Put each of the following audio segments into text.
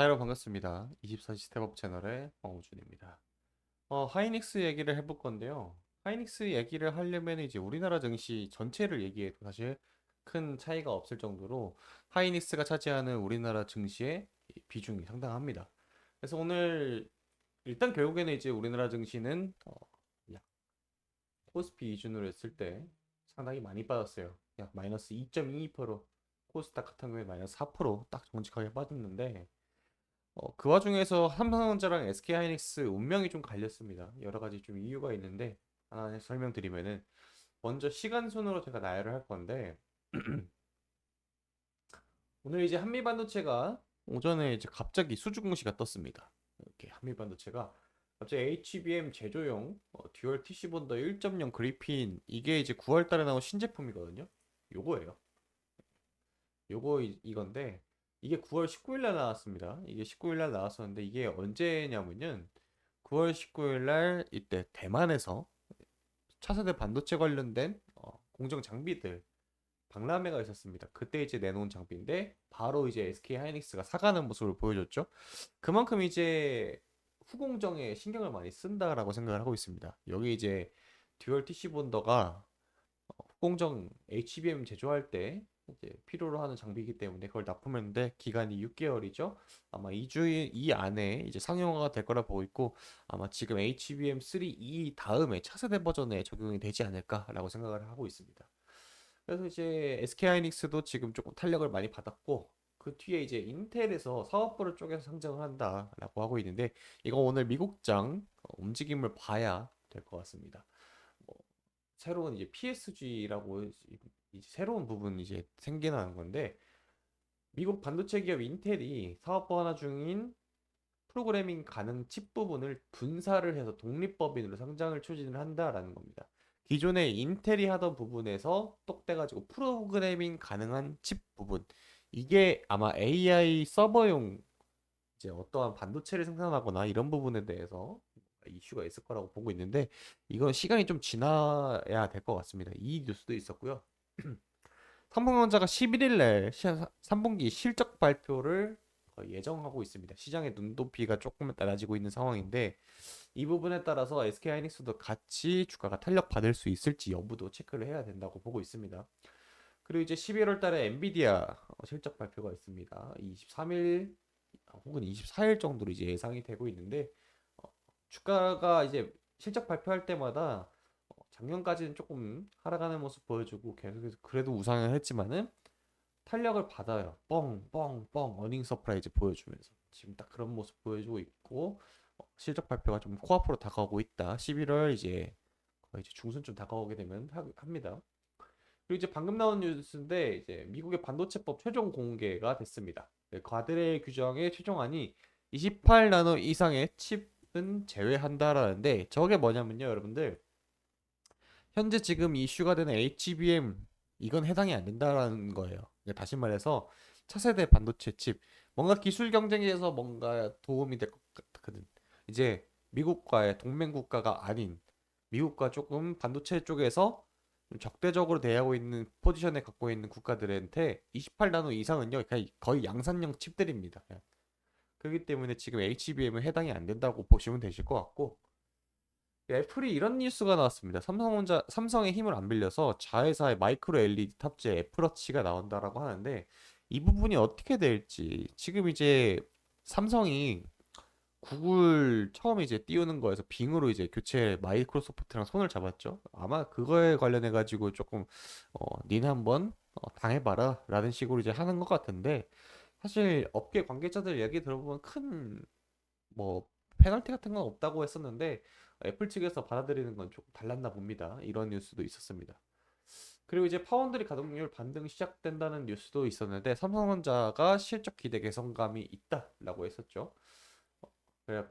여러분 반갑습니다. 24시 스텝업 채널의 황우준입니다. 하이닉스 얘기를 해볼 건데요. 하이닉스 얘기를 하려면 이제 우리나라 증시 전체를 얘기해도 사실 큰 차이가 없을 정도로 하이닉스가 차지하는 우리나라 증시의 비중이 상당합니다. 그래서 오늘 일단 결국에는 이제 우리나라 증시는 약 코스피 기준으로 했을 때 상당히 많이 빠졌어요. 약 마이너스 2.22%, 코스닥 같은 경우에 마이너스 4%딱 정직하게 빠졌는데 그 와중에서 삼성전자랑 SK하이닉스 운명이 좀 갈렸습니다. 여러 가지 좀 이유가 있는데 하나 설명드리면은 먼저 시간 순으로 제가 나열을 할 건데 오늘 이제 한미반도체가 오전에 이제 갑자기 수주 공시가 떴습니다. 이렇게 한미반도체가 갑자기 HBM 제조용 듀얼 TC 본더 1.0 그리핀 이게 이제 9월 달에 나온 신제품이거든요. 요거예요. 이건데 이게 9월 19일 날 나왔습니다. 이게 19일 날 나왔었는데 이게 언제냐면은 9월 19일 날 이때 대만에서 차세대 반도체 관련된 공정 장비들 박람회가 있었습니다. 그때 이제 내놓은 장비인데 바로 이제 SK 하이닉스가 사가는 모습을 보여줬죠. 그만큼 이제 후공정에 신경을 많이 쓴다라고 생각을 하고 있습니다. 여기 이제 듀얼 TC 본더가 후공정 HBM 제조할 때 이제 필요로 하는 장비이기 때문에 그걸 납품했는데 기간이 6개월이죠. 아마 2주 이 안에 이제 상용화가 될 거라 보고 있고 아마 지금 HBM3E 다음에 차세대 버전에 적용이 되지 않을까라고 생각을 하고 있습니다. 그래서 이제 SK하이닉스도 지금 조금 탄력을 많이 받았고 그 뒤에 이제 인텔에서 사업부를 쪼개서 상장을 한다라고 하고 있는데 이거 오늘 미국장 움직임을 봐야 될 것 같습니다. 뭐 새로운 이제 PSG라고 이제 새로운 부분 이제 생겨나는 건데 미국 반도체 기업 인텔이 사업부 하나 중인 프로그래밍 가능 칩 부분을 분사를 해서 독립법인으로 상장을 추진을 한다라는 겁니다. 기존에 인텔이 하던 부분에서 똑 떼가지고 프로그래밍 가능한 칩 부분 이게 아마 AI 서버용 이제 어떠한 반도체를 생산하거나 이런 부분에 대해서 이슈가 있을 거라고 보고 있는데 이건 시간이 좀 지나야 될 것 같습니다. 이 뉴스도 있었고요. 삼성전자가 11일 날 3분기 실적 발표를 예정하고 있습니다. 시장의 눈높이가 조금 낮아지고 있는 상황인데 이 부분에 따라서 SK하이닉스도 같이 주가가 탄력 받을 수 있을지 여부도 체크를 해야 된다고 보고 있습니다. 그리고 이제 11월 달에 엔비디아 실적 발표가 있습니다. 23일 혹은 24일 정도로 이제 예상이 되고 있는데 어, 주가가 이제 실적 발표할 때마다 작년까지는 조금 하락하는 모습 보여주고 계속해서 그래도 우상을 했지만은 탄력을 받아요. 뻥, 뻥, 뻥, 어닝 서프라이즈 보여주면서 지금 딱 그런 모습 보여주고 있고 실적 발표가 좀 코앞으로 다가오고 있다. 11월 이제 거의 이제 중순쯤 다가오게 되면 합니다. 그리고 이제 방금 나온 뉴스인데 이제 미국의 반도체법 최종 공개가 됐습니다. 네, 과대례 규정의 최종안이 28나노 이상의 칩은 제외한다라는데 저게 뭐냐면요, 여러분들. 현재 지금 이슈가 되는 HBM 이건 해당이 안 된다라는 거예요. 그러니까 다시 말해서 차세대 반도체 칩 뭔가 기술 경쟁에서 뭔가 도움이 될 것 같거든. 이제 미국과의 동맹 국가가 아닌 미국과 조금 반도체 쪽에서 좀 적대적으로 대하고 있는 포지션에 갖고 있는 국가들한테 28나노 이상은요 거의 양산형 칩들입니다. 그렇기 때문에 지금 HBM은 해당이 안 된다고 보시면 되실 것 같고 애플이 이런 뉴스가 나왔습니다. 삼성의 힘을 안 빌려서 자회사의 마이크로 LED 탑재 애플워치가 나온다라고 하는데 이 부분이 어떻게 될지 지금 이제 삼성이 구글 처음에 이제 띄우는 거에서 빙으로 이제 교체 마이크로소프트랑 손을 잡았죠. 아마 그거에 관련해 가지고 조금 니네 한번 당해봐라 라는 식으로 이제 하는 것 같은데 사실 업계 관계자들 얘기 들어보면 큰 뭐 페널티 같은 건 없다고 했었는데 애플 측에서 받아들이는 건 조금 달랐나 봅니다. 이런 뉴스도 있었습니다. 그리고 이제 파운드리 가동률 반등 시작된다는 뉴스도 있었는데 삼성전자가 실적 기대 개선감이 있다라고 했었죠. 그래,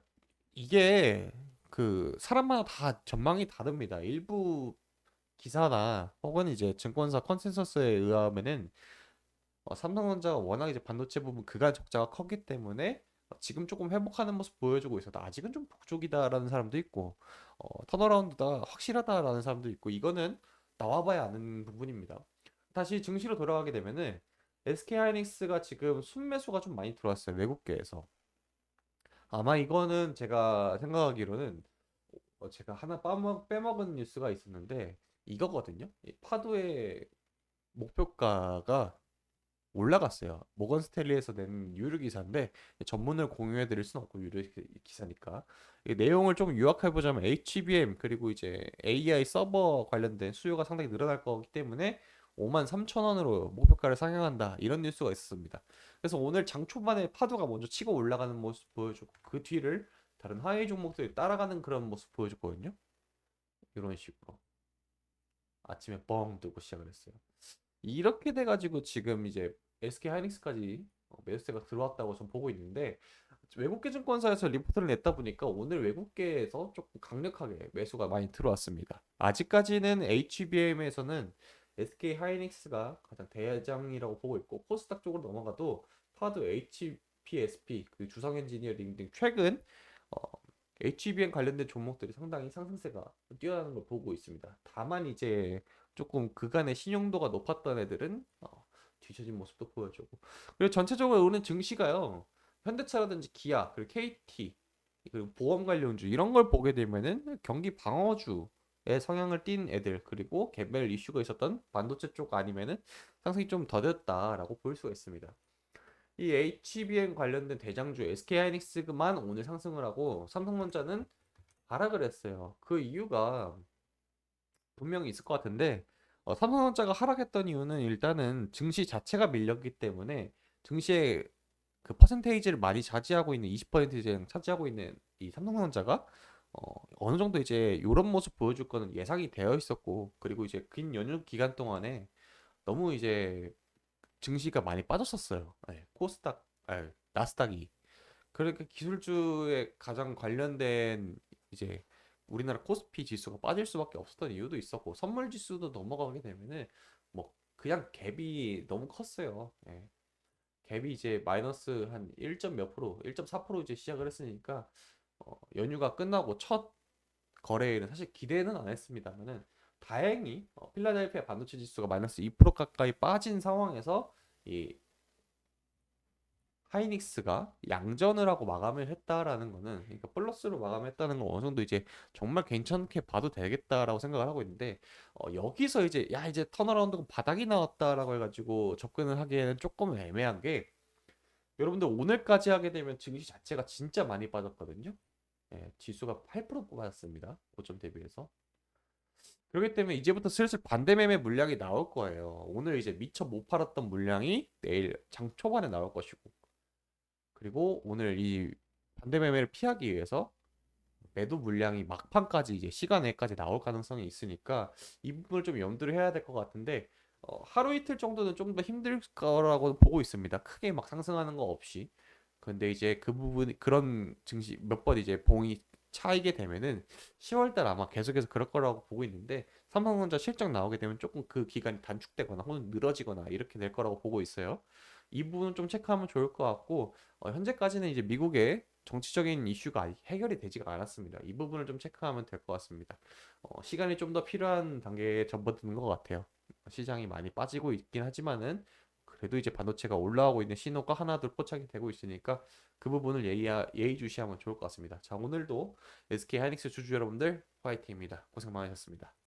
이게 그 사람마다 다 전망이 다릅니다. 일부 기사나 혹은 이제 증권사 컨센서스에 의하면은 삼성전자가 워낙 이제 반도체 부분 그간 적자가 컸기 때문에 지금 조금 회복하는 모습 보여주고 있어도 아직은 좀 북쪽이다라는 사람도 있고 턴어라운드다 확실하다라는 사람도 있고 이거는 나와봐야 아는 부분입니다. 다시 증시로 돌아가게 되면은 SK 하이닉스가 지금 순매수가 좀 많이 들어왔어요 외국계에서. 아마 이거는 제가 생각하기로는 제가 하나 빼먹은 뉴스가 있었는데 이거거든요. 이 파도의 목표가가 올라갔어요. 모건 스탠리에서 낸 유료 기사인데 전문을 공유해 드릴 수는 없고 유료 기사니까 이 내용을 좀 요약해 보자면 HBM 그리고 이제 AI 서버 관련된 수요가 상당히 늘어날 거기 때문에 5만 3천 원으로 목표가를 상향한다 이런 뉴스가 있었습니다. 그래서 오늘 장 초반에 파도가 먼저 치고 올라가는 모습 보여주고 그 뒤를 다른 하위 종목들이 따라가는 그런 모습 보여줬거든요. 이런 식으로 아침에 뻥 뜨고 시작을 했어요. 이렇게 돼가지고 지금 이제 SK 하이닉스까지 매수세가 들어왔다고 전 보고 있는데 외국계 증권사에서 리포트를 냈다 보니까 오늘 외국계에서 조금 강력하게 매수가 많이 들어왔습니다. 아직까지는 HBM에서는 SK 하이닉스가 가장 대장이라고 보고 있고 코스닥 쪽으로 넘어가도 파드 HPSP 그 주성 엔지니어링 등 최근 어, HBM 관련된 종목들이 상당히 상승세가 뛰어나는 걸 보고 있습니다. 다만 이제 조금 그간의 신용도가 높았던 애들은 뒤처진 모습도 보여주고 그리고 전체적으로 오는 증시가요 현대차라든지 기아 그리고 KT 그리고 보험 관련주 이런 걸 보게 되면은 경기 방어주의 성향을 띈 애들 그리고 개별 이슈가 있었던 반도체 쪽 아니면은 상승이 좀 더뎠다라고 볼 수가 있습니다. 이 HBM 관련된 대장주 SK하이닉스만 오늘 상승을 하고 삼성전자는 하락을 했어요. 그 이유가 분명히 있을 것 같은데 삼성전자가 하락했던 이유는 일단은 증시 자체가 밀렸기 때문에 증시의 그 퍼센테이지를 많이 차지하고 있는 20% 이상 차지하고 있는 이 삼성전자가 어느 정도 이제 이런 모습 보여줄 거는 예상이 되어 있었고 그리고 이제 긴 연휴 기간 동안에 너무 이제 증시가 많이 빠졌었어요. 네, 코스닥, 나스닥이 그러니까 기술주에 가장 관련된 이제 우리나라 코스피 지수가 빠질 수밖에 없었던 이유도 있었고 선물 지수도 넘어가게 되면은 뭐 그냥 갭이 너무 컸어요. 예. 갭이 이제 마이너스 한 1점 몇 프로, 1.4% 이제 시작을 했으니까 연휴가 끝나고 첫 거래일은 사실 기대는 안 했습니다만은 다행히 필라델피아 반도체 지수가 마이너스 2% 가까이 빠진 상황에서 이 하이닉스가 양전을 하고 마감을 했다라는 거는 그러니까 플러스로 마감했다는 건 어느 정도 이제 정말 괜찮게 봐도 되겠다라고 생각을 하고 있는데 여기서 이제 야 이제 턴어라운드가 바닥이 나왔다라고 해가지고 접근을 하기에는 조금 애매한 게 여러분들 오늘까지 하게 되면 증시 자체가 진짜 많이 빠졌거든요. 예, 지수가 8% 빠졌습니다. 고점 대비해서. 그렇기 때문에 이제부터 슬슬 반대 매매 물량이 나올 거예요. 오늘 이제 미처 못 팔았던 물량이 내일 장 초반에 나올 것이고. 그리고 오늘 이 반대 매매를 피하기 위해서 매도 물량이 막판까지 이제 시간에까지 나올 가능성이 있으니까 이 부분을 좀 염두를 해야 될 것 같은데 하루 이틀 정도는 좀 더 힘들 거라고 보고 있습니다. 크게 막 상승하는 거 없이. 근데 이제 그 부분 그런 증시 몇 번 이제 봉이 차이게 되면은 10월 달 아마 계속해서 그럴 거라고 보고 있는데 삼성전자 실적 나오게 되면 조금 그 기간이 단축되거나 혹은 늘어지거나 이렇게 될 거라고 보고 있어요. 이 부분은 좀 체크하면 좋을 것 같고 현재까지는 이제 미국의 정치적인 이슈가 아직 해결이 되지가 않았습니다. 이 부분을 좀 체크하면 될 것 같습니다. 시간이 좀 더 필요한 단계에 접어드는 것 같아요. 시장이 많이 빠지고 있긴 하지만은 그래도 이제 반도체가 올라오고 있는 신호가 하나둘 포착이 되고 있으니까 그 부분을 예의주시하면 좋을 것 같습니다. 자, 오늘도 SK 하이닉스 주주 여러분들 화이팅입니다. 고생 많으셨습니다.